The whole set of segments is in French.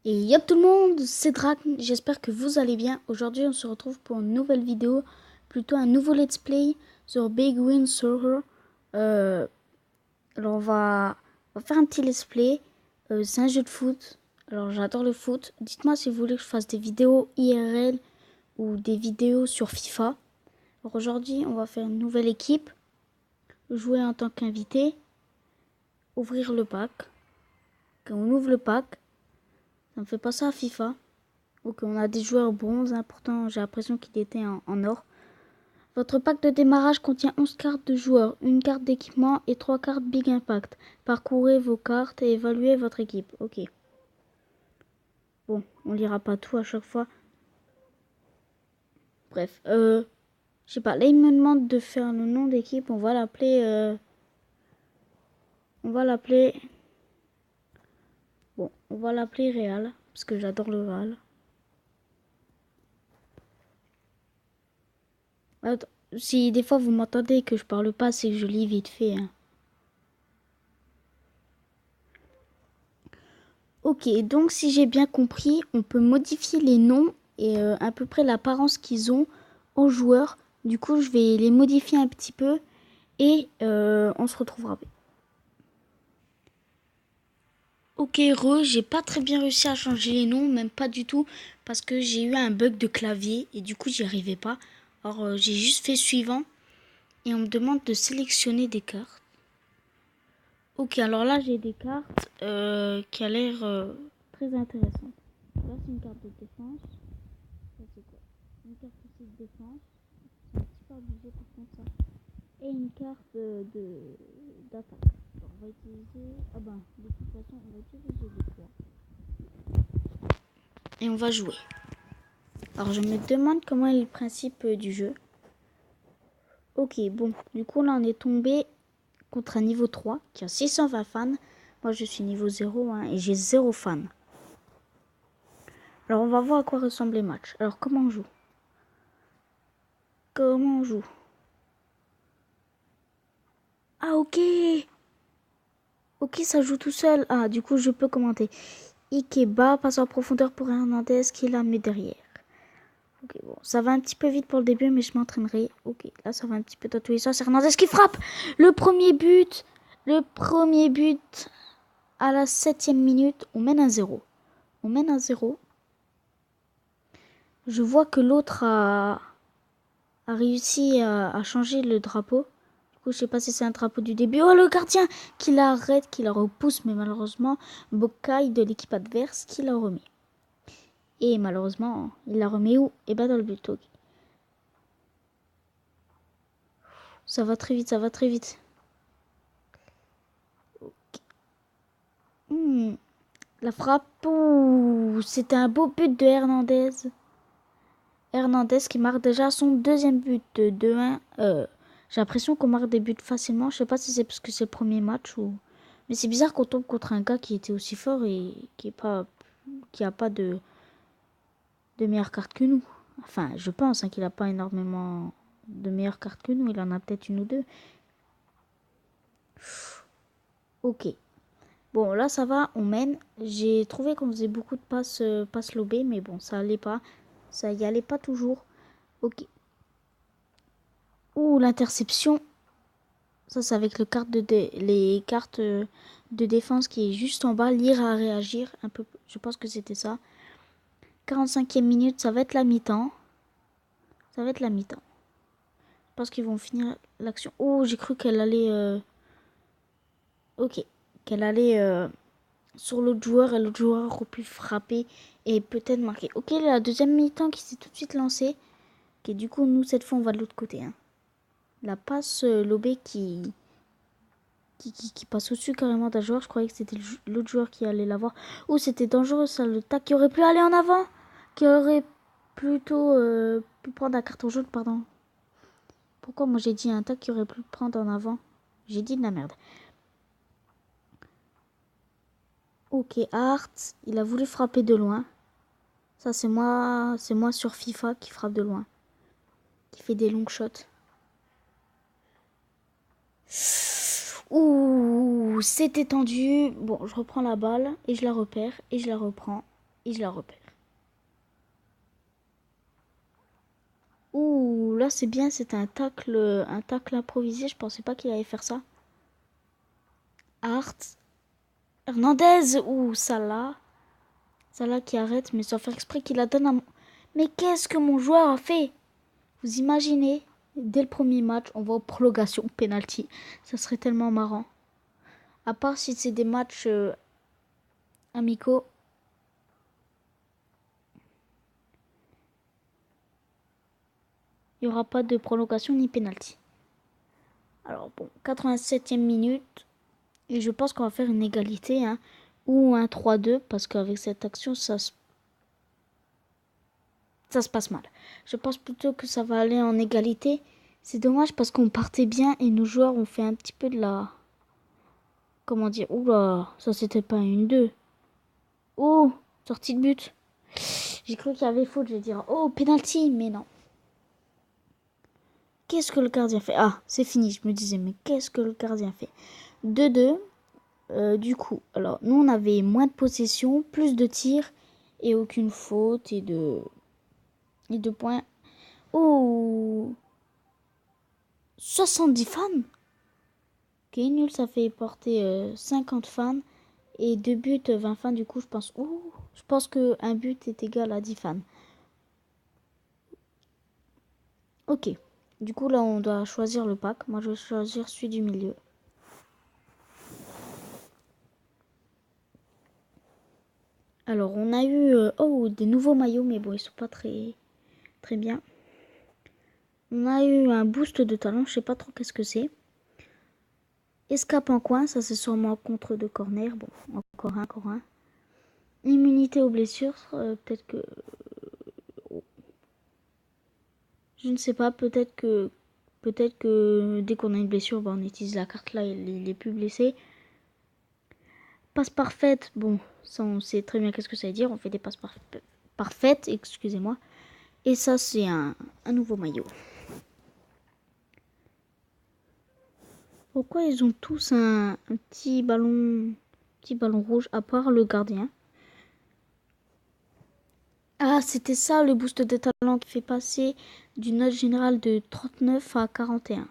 Et yop tout le monde, c'est Drac, j'espère que vous allez bien. Aujourd'hui on se retrouve pour une nouvelle vidéo, plutôt un nouveau let's play sur Big Win Server. Euh, alors on va faire un petit let's play, c'est un jeu de foot, alors j'adore le foot. Dites-moi si vous voulez que je fasse des vidéos IRL ou des vidéos sur FIFA. Alors aujourd'hui on va faire une nouvelle équipe, jouer en tant qu'invité, ouvrir le pack. Quand on ouvre le pack, ça me fait penser à FIFA. Ok, on a des joueurs bronze, hein, pourtant j'ai l'impression qu'il était en or. Votre pack de démarrage contient 11 cartes de joueurs, une carte d'équipement et 3 cartes Big Impact. Parcourez vos cartes et évaluez votre équipe. Ok. Bon, on lira pas tout à chaque fois. Bref, je sais pas, là il me demande de faire le nom d'équipe, on va l'appeler... on va l'appeler... Bon, on va l'appeler Real, parce que j'adore le Real. Attends, si des fois vous m'entendez que je parle pas, c'est que je lis vite fait, hein. Ok, donc si j'ai bien compris, on peut modifier les noms et à peu près l'apparence qu'ils ont aux joueurs. Du coup, je vais les modifier un petit peu et on se retrouvera. Ok, j'ai pas très bien réussi à changer les noms, même pas du tout, parce que j'ai eu un bug de clavier et du coup, j'y arrivais pas. Alors, j'ai juste fait suivant et on me demande de sélectionner des cartes. Ok, alors là, j'ai des cartes qui a l'air très intéressantes. Là, c'est une carte de défense. Ça, c'est quoi? Une carte aussi de défense. C'est un petit peu abusé par contre ça. Et une carte d'attaque. Alors, on va utiliser... Ah ben, de toute façon, on va utiliser les trois. Et on va jouer. Alors, je me demande comment est le principe du jeu. Ok, bon. Du coup, là, on est tombé contre un niveau 3 qui a 620 fans. Moi, je suis niveau 0 hein, et j'ai 0 fans. Alors, on va voir à quoi ressemblent les matchs. Alors, comment on joue? Comment on joue? Ah, ok! Ok, ça joue tout seul. Ah, du coup, je peux commenter. Ikeba passe en profondeur pour Hernandez qui la met derrière. Ok, bon, ça va un petit peu vite pour le début, mais je m'entraînerai. Ok, là, ça va un petit peu dans tous les sens. Hernandez qui frappe le premier but. Le premier but à la 7e minute. On mène à 0. On mène à 0. Je vois que l'autre a réussi à changer le drapeau. Du coup, je sais pas si c'est un drapeau du début. Oh, le gardien qui l'arrête, qui la repousse, mais malheureusement, Bokai de l'équipe adverse qui la remet. Et malheureusement, il la remet où? Et bah dans le but. Ok. Ça va très vite, ça va très vite. Hmm, La frappe. C'était un beau but de Hernandez. Hernandez qui marque déjà son deuxième but de 2-1. J'ai l'impression qu'on marque des buts facilement. Je sais pas si c'est parce que c'est le premier match ou... Mais c'est bizarre qu'on tombe contre un gars qui était aussi fort et qui a pas de meilleures cartes que nous. Enfin, je pense qu'il a pas énormément de meilleures cartes que nous. Il en a peut-être une ou deux. Ok. Bon, là, ça va, on mène. J'ai trouvé qu'on faisait beaucoup de passes lobées, mais bon, ça allait pas. Ça y allait pas toujours. Ok. Ouh, l'interception. Ça, c'est avec les cartes de défense qui est juste en bas. Lire à réagir. Un peu, je pense que c'était ça. 45e minute, ça va être la mi-temps. Ça va être la mi-temps. Je pense qu'ils vont finir l'action. Oh, j'ai cru qu'elle allait... Ok. Qu'elle allait sur l'autre joueur et l'autre joueur aurait pu frapper et peut-être marquer. Ok, la deuxième mi-temps qui s'est tout de suite lancée. Ok, du coup, nous, cette fois, on va de l'autre côté. Hein. La passe lobée qui passe au-dessus carrément d'un joueur. Je croyais que c'était l'autre joueur qui allait l'avoir. Oh, c'était dangereux ça, le tac qui aurait pu aller en avant. Qui aurait plutôt pu prendre un carton jaune, pardon. Pourquoi moi j'ai dit un tac qui aurait pu prendre en avant? J'ai dit de la merde. Ok, Hart, il a voulu frapper de loin. Ça, c'est moi sur FIFA qui frappe de loin. Qui fait des longs shots. Ouh, c'était tendu. Bon, je reprends la balle et je la repère et je la reprends. et je la repère. Ouh, là c'est bien, c'est un tacle improvisé. Je pensais pas qu'il allait faire ça. Hart, Hernandez, ouh, Salah. Salah qui arrête, mais sans faire exprès qu'il la donne à... Mais qu'est-ce que mon joueur a fait? Vous imaginez, dès le premier match, on va aux prolongations, penalty. Ça serait tellement marrant. À part si c'est des matchs amicaux. Il n'y aura pas de prolongation ni penalty. Alors bon, 87e minute. Et je pense qu'on va faire une égalité. Hein, ou un 3-2. Parce qu'avec cette action, ça se passe mal. Je pense plutôt que ça va aller en égalité. C'est dommage parce qu'on partait bien. Et nos joueurs ont fait un petit peu de la... Comment dire? Oula, ça c'était pas une 2. Oh, sortie de but. J'ai cru qu'il y avait faute. Je vais dire, oh, penalty. Mais non. Qu'est-ce que le gardien fait? Ah, c'est fini. Je me disais, mais qu'est-ce que le gardien fait? 2-2. Du coup, alors, nous, on avait moins de possession, plus de tirs et aucune faute et de points. Oh, 70 fans. Ok, nul, ça fait porter 50 fans et 2 buts, 20 fans. Du coup, je pense, je pense qu'un but est égal à 10 fans. Ok. Du coup, là, on doit choisir le pack. Moi, je vais choisir celui du milieu. Alors, on a eu des nouveaux maillots, mais bon, ils sont pas très bien. On a eu un boost de talent, je sais pas trop qu'est-ce que c'est. Escape en coin, ça c'est sûrement contre de corner. Bon, encore un. Immunité aux blessures, peut-être que... Je ne sais pas, peut-être que dès qu'on a une blessure, on utilise la carte là, il est plus blessé. Passe parfaite, bon, ça on sait très bien qu'est-ce que ça veut dire. On fait des passes parfaites, excusez-moi. Et ça c'est un nouveau maillot. Pourquoi ils ont tous un petit ballon rouge à part le gardien? Ah, c'était ça le boost de talent qui fait passer d'une note générale de 39 à 41.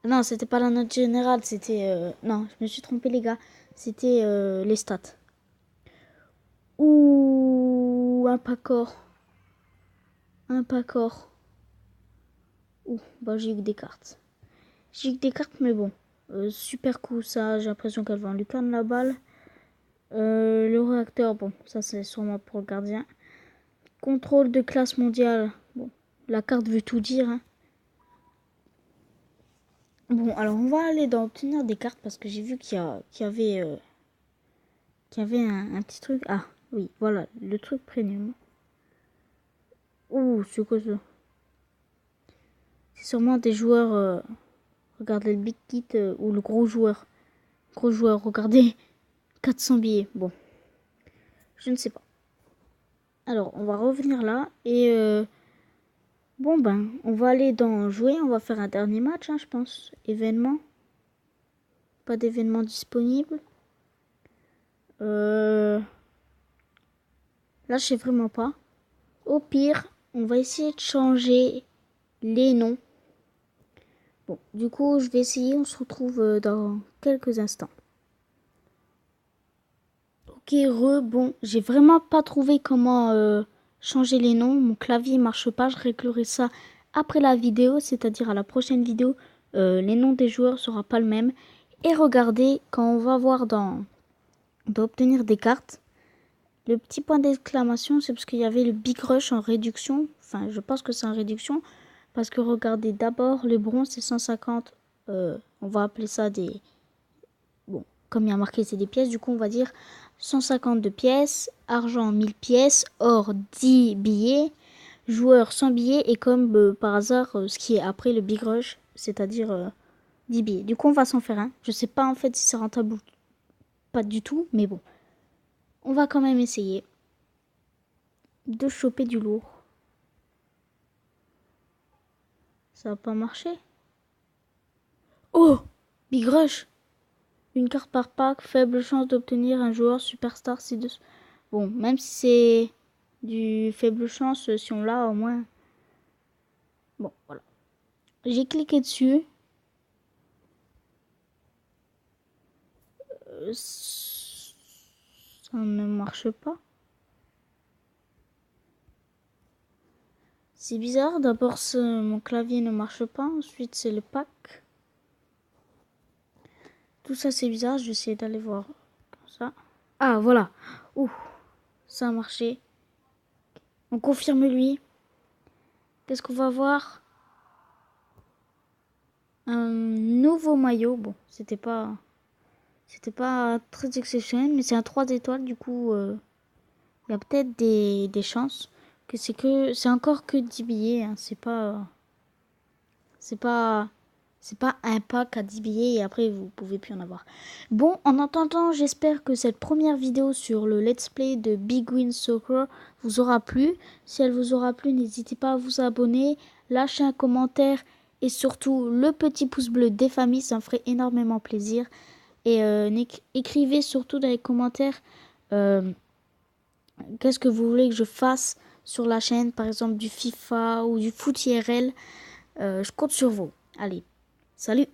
Non, c'était pas la note générale, c'était... Non, je me suis trompée les gars. C'était les stats. Ouh, un pas corps. Ouh, bah j'ai eu que des cartes. J'ai eu que des cartes, mais bon. Super coup, ça. J'ai l'impression qu'elle va en lucarne la balle. Le réacteur, bon, ça c'est sûrement pour le gardien. Contrôle de classe mondiale. Bon, la carte veut tout dire. Hein. Bon, alors on va aller dans obtenir des cartes parce que j'ai vu qu'il y avait, un petit truc. Ah, oui, voilà, le truc premium. Ouh, c'est quoi ça? C'est sûrement des joueurs. Regardez le Big Kit ou le gros joueur. Gros joueur, regardez. 400 billets. Bon, je ne sais pas. Alors, on va revenir là et bon ben, on va aller dans jouer. On va faire un dernier match, hein, je pense. Événement. Pas d'événement disponible. Là, je sais vraiment pas. Au pire, on va essayer de changer les noms. Bon, du coup, je vais essayer. On se retrouve dans quelques instants. Ok, bon, j'ai vraiment pas trouvé comment changer les noms. Mon clavier marche pas. Je réglerai ça après la vidéo, c'est-à-dire à la prochaine vidéo. Les noms des joueurs sera pas le même. Et regardez, quand on va voir d'obtenir des cartes, le petit point d'exclamation, c'est parce qu'il y avait le Big Rush en réduction. Enfin, je pense que c'est en réduction. Parce que regardez, d'abord, le bronze, c'est 150. On va appeler ça des... Bon, comme il y a marqué, c'est des pièces. Du coup, on va dire 152 pièces. Argent, 1000 pièces. Or, 10 billets. Joueur, 100 billets. Et comme par hasard, ce qui est après le Big Rush, c'est-à-dire 10 billets. Du coup, on va s'en faire un. Je sais pas en fait si c'est rentable ou pas du tout. Mais bon. On va quand même essayer de choper du lourd. Ça va pas marcher. Oh, Big Rush. Une carte par pack, faible chance d'obtenir un joueur superstar ci-dessus. Bon, même si c'est du faible chance, si on l'a au moins. Bon, voilà. J'ai cliqué dessus. Ça ne marche pas. C'est bizarre. D'abord, mon clavier ne marche pas. Ensuite, c'est le pack. Tout ça, c'est bizarre. Je vais essayer d'aller voir comme ça. Ah, voilà. Ouh, ça a marché. On confirme lui. Qu'est-ce qu'on va voir? Un nouveau maillot. Bon, c'était pas très exceptionnel, mais c'est un 3 étoiles. Du coup, il y a peut-être des chances que c'est encore que 10 billets. Hein. C'est pas un pack à 10 billets et après vous pouvez plus en avoir. Bon, en attendant, j'espère que cette première vidéo sur le let's play de Big Win Soccer vous aura plu. Si elle vous aura plu, n'hésitez pas à vous abonner, lâcher un commentaire et surtout le petit pouce bleu des familles, ça me ferait énormément plaisir. Et écrivez surtout dans les commentaires qu'est-ce que vous voulez que je fasse sur la chaîne, par exemple du FIFA ou du foot IRL. Je compte sur vous. Allez, salut!